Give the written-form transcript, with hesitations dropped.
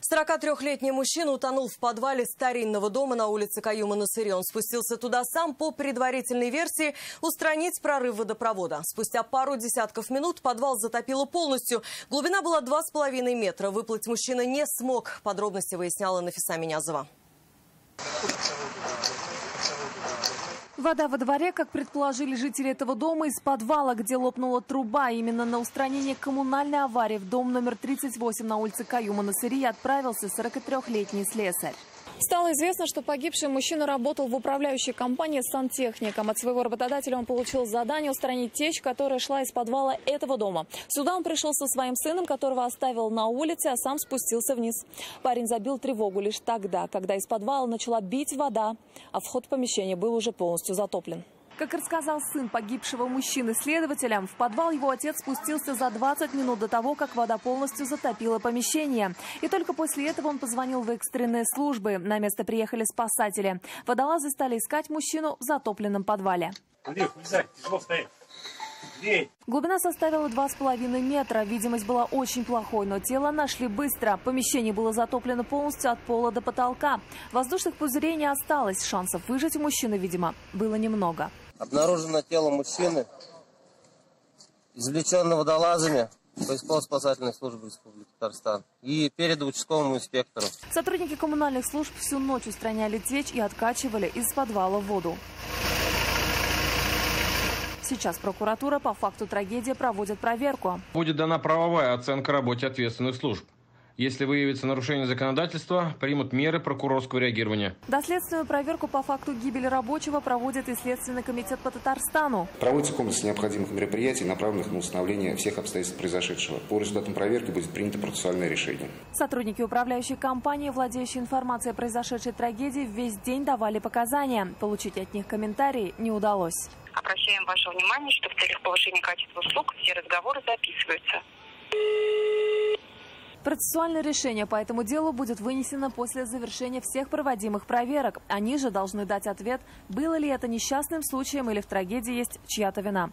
43-летний мужчина утонул в подвале старинного дома на улице Каюма-Насыри. Он спустился туда сам, по предварительной версии, устранить прорыв водопровода. Спустя пару десятков минут подвал затопило полностью. Глубина была 2,5 метра. Выплыть мужчина не смог. Подробности выясняла Нафиса Минязова. Вода во дворе, как предположили жители этого дома, из подвала, где лопнула труба. Именно на устранение коммунальной аварии в дом номер 38 на улице Каюма-Насыри отправился 43-летний слесарь. Стало известно, что погибший мужчина работал в управляющей компании сантехником. От своего работодателя он получил задание устранить течь, которая шла из подвала этого дома. Сюда он пришел со своим сыном, которого оставил на улице, а сам спустился вниз. Парень забил тревогу лишь тогда, когда из подвала начала бить вода, а вход в помещение был уже полностью затоплен. Как рассказал сын погибшего мужчины следователям, в подвал его отец спустился за 20 минут до того, как вода полностью затопила помещение. И только после этого он позвонил в экстренные службы. На место приехали спасатели. Водолазы стали искать мужчину в затопленном подвале. Глубина составила 2,5 метра. Видимость была очень плохой, но тело нашли быстро. Помещение было затоплено полностью от пола до потолка. Воздушных пузырей не осталось. Шансов выжить у мужчины, видимо, было немного. Обнаружено тело мужчины, извлеченного водолазами поисково-спасательной службы Республики Татарстан, и передал участковому инспектору. Сотрудники коммунальных служб всю ночь устраняли течь и откачивали из подвала воду. Сейчас прокуратура по факту трагедии проводит проверку. Будет дана правовая оценка работе ответственных служб. Если выявится нарушение законодательства, примут меры прокурорского реагирования. Доследственную проверку по факту гибели рабочего проводит и Следственный комитет по Татарстану. Проводится комплекс необходимых мероприятий, направленных на установление всех обстоятельств произошедшего. По результатам проверки будет принято процессуальное решение. Сотрудники управляющей компании, владеющие информацией о произошедшей трагедии, весь день давали показания. Получить от них комментарии не удалось. Обращаем ваше внимание, что в целях повышения качества услуг все разговоры записываются. Процессуальное решение по этому делу будет вынесено после завершения всех проводимых проверок. Они же должны дать ответ, было ли это несчастным случаем или в трагедии есть чья-то вина.